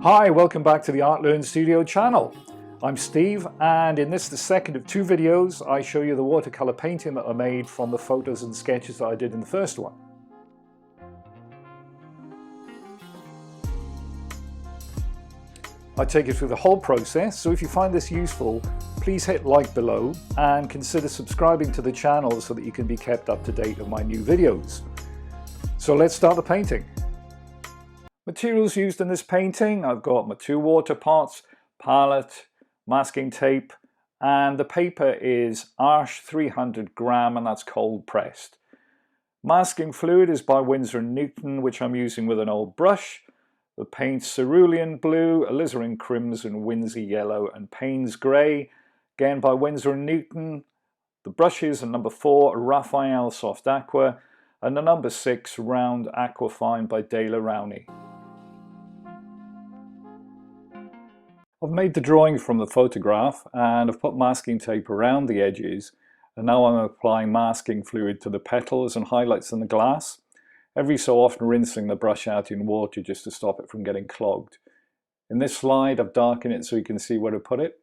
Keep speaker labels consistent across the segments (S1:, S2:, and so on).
S1: Hi, welcome back to the Art Learn Studio channel. I'm Steve, and in this, the second of two videos, I show you the watercolor painting that I made from the photos and sketches that I did in the first one. I take you through the whole process, so if you find this useful, please hit like below and consider subscribing to the channel so that you can be kept up to date with my new videos. So let's start the painting. Materials used in this painting, I've got my two water pots, palette, masking tape, and the paper is Arches 300 gram and that's cold pressed. Masking fluid is by Winsor & Newton, which I'm using with an old brush. The paint's cerulean blue, alizarin crimson, Winsey yellow and Payne's grey, again by Winsor & Newton. The brushes are number 4 Raphael Soft Aqua and the number 6 Round Aquafine by Dale Rowney. I've made the drawing from the photograph and I've put masking tape around the edges, and now I'm applying masking fluid to the petals and highlights in the glass, every so often rinsing the brush out in water just to stop it from getting clogged. In this slide I've darkened it so you can see where to put it.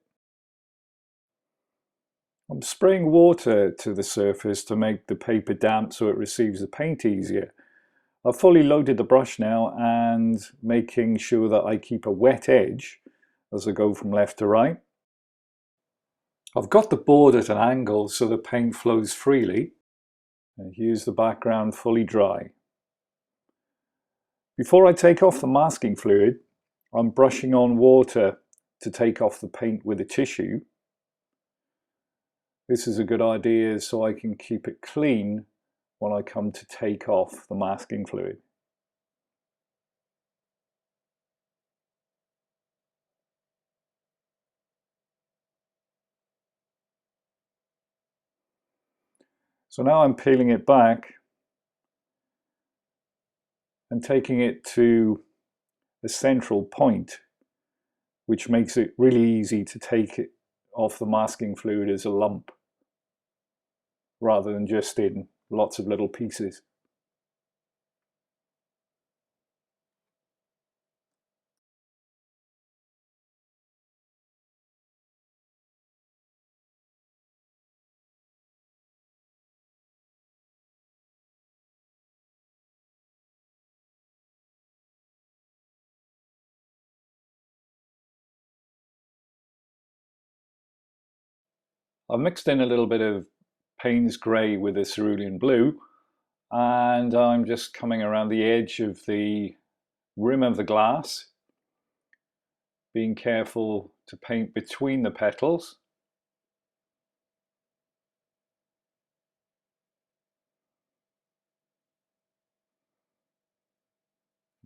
S1: I'm spraying water to the surface to make the paper damp so it receives the paint easier. I've fully loaded the brush now and making sure that I keep a wet edge as I go from left to right. I've got the board at an angle so the paint flows freely. And here's the background fully dry. Before I take off the masking fluid, I'm brushing on water to take off the paint with a tissue. This is a good idea so I can keep it clean when I come to take off the masking fluid. So now I'm peeling it back and taking it to a central point, which makes it really easy to take it off the masking fluid as a lump rather than just in lots of little pieces. I've mixed in a little bit of Payne's grey with a cerulean blue, and I'm just coming around the edge of the rim of the glass, being careful to paint between the petals.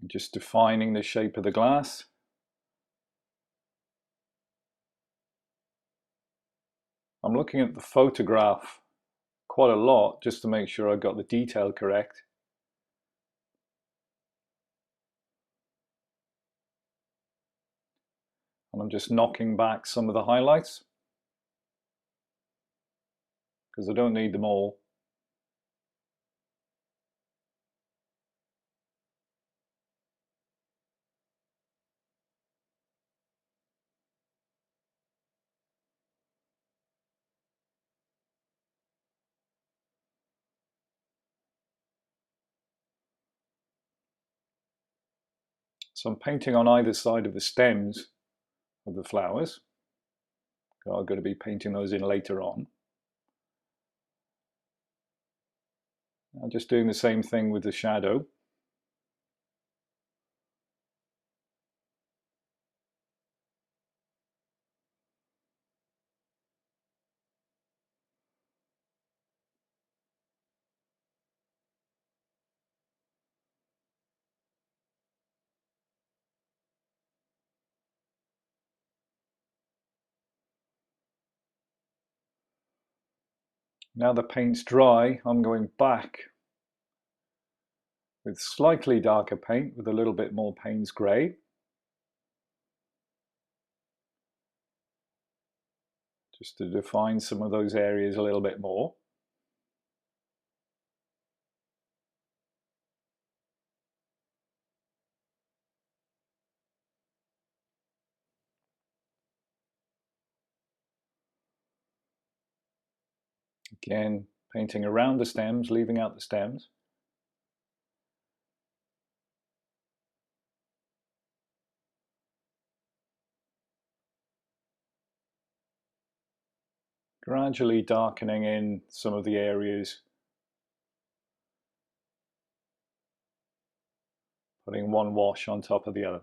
S1: Just defining the shape of the glass. I'm looking at the photograph quite a lot just to make sure I got the detail correct. And I'm just knocking back some of the highlights because I don't need them all. So I'm painting on either side of the stems of the flowers. I'm going to be painting those in later on. I'm just doing the same thing with the shadow. Now the paint's dry, I'm going back with slightly darker paint with a little bit more Payne's grey. Just to define some of those areas a little bit more. Again, painting around the stems, leaving out the stems. Gradually darkening in some of the areas, putting one wash on top of the other.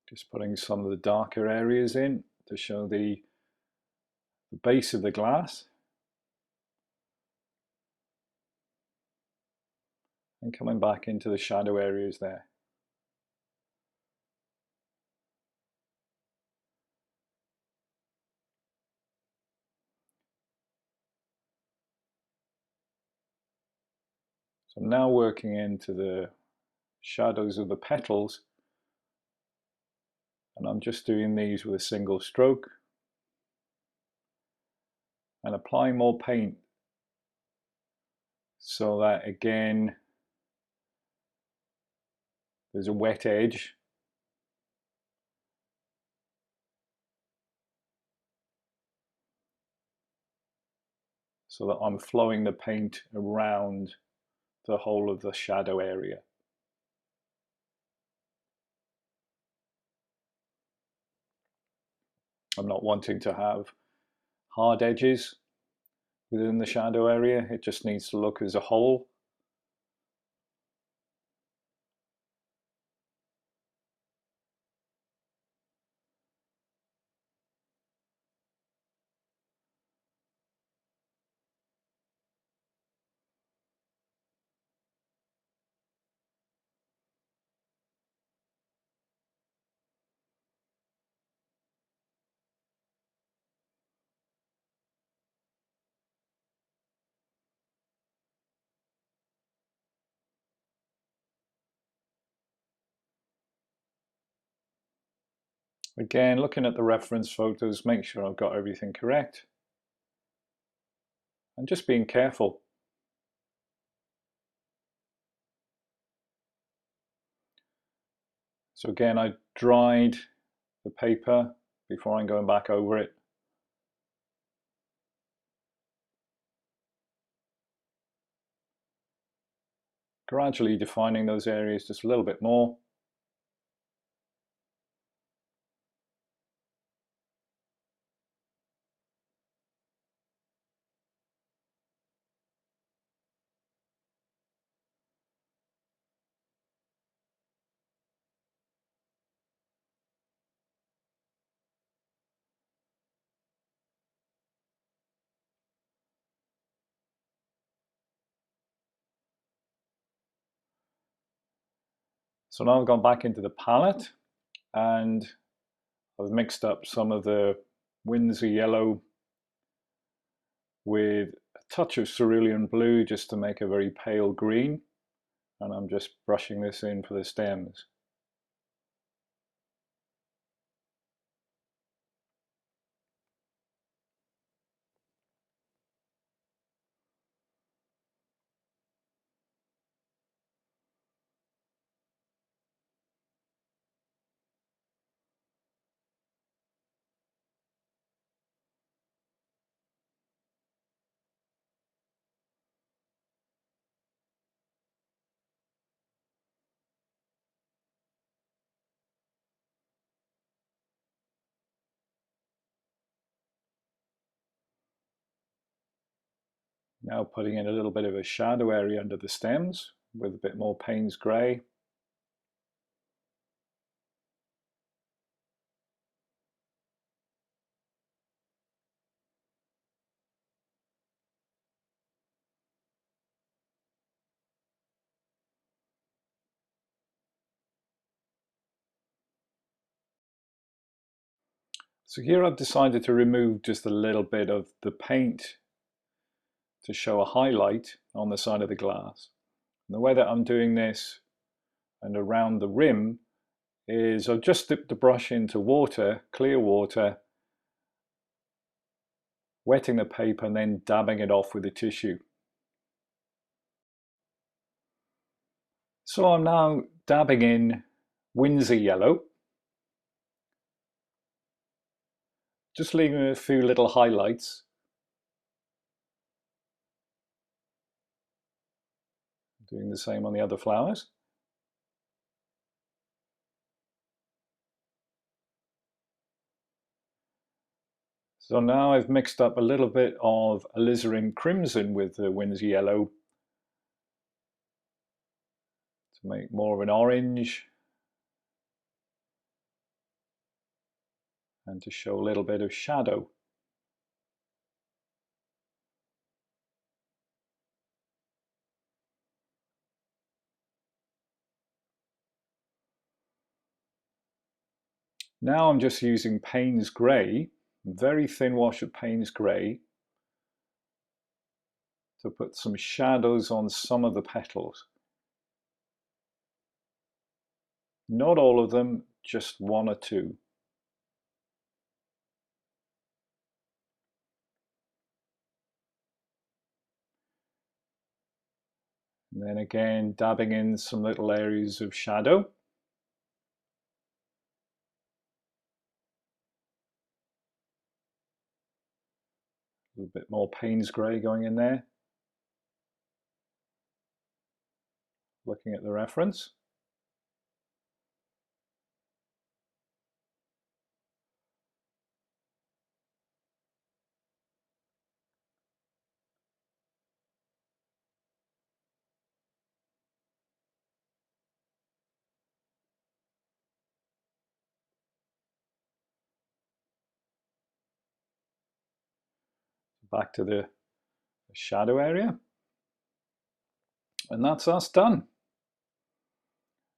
S1: Just putting some of the darker areas in to show the base of the glass. And coming back into the shadow areas there. So I'm now working into the shadows of the petals, and I'm just doing these with a single stroke and applying more paint so that again there's a wet edge. So that I'm flowing the paint around the whole of the shadow area. I'm not wanting to have hard edges within the shadow area. It just needs to look as a whole. Again, looking at the reference photos, make sure I've got everything correct. And just being careful. So again, I dried the paper before I'm going back over it. Gradually defining those areas just a little bit more. So now I've gone back into the palette and I've mixed up some of the Windsor yellow with a touch of cerulean blue just to make a very pale green, and I'm just brushing this in for the stems. Now putting in a little bit of a shadow area under the stems with a bit more Payne's grey. So here I've decided to remove just a little bit of the paint to show a highlight on the side of the glass. And the way that I'm doing this and around the rim is I've just dipped the brush into water, clear water, wetting the paper and then dabbing it off with a tissue. So I'm now dabbing in Windsor yellow, just leaving a few little highlights. Doing the same on the other flowers. So now I've mixed up a little bit of alizarin crimson with the Windsor yellow to make more of an orange and to show a little bit of shadow. Now I'm just using Payne's Grey, very thin wash of Payne's Grey, to put some shadows on some of the petals. Not all of them, just one or two. And then again, dabbing in some little areas of shadow. A little bit more Payne's Grey going in there. Looking at the reference. Back to the shadow area. And that's us done.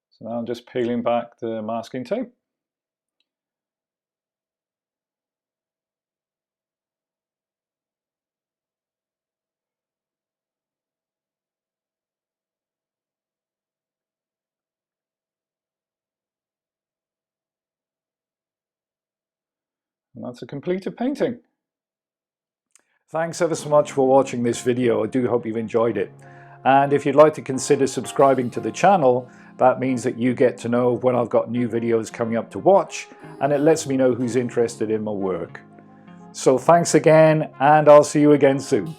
S1: So now I'm just peeling back the masking tape. And that's a completed painting. Thanks ever so much for watching this video. I do hope you've enjoyed it. And if you'd like to consider subscribing to the channel, that means that you get to know when I've got new videos coming up to watch, and it lets me know who's interested in my work. So thanks again, and I'll see you again soon.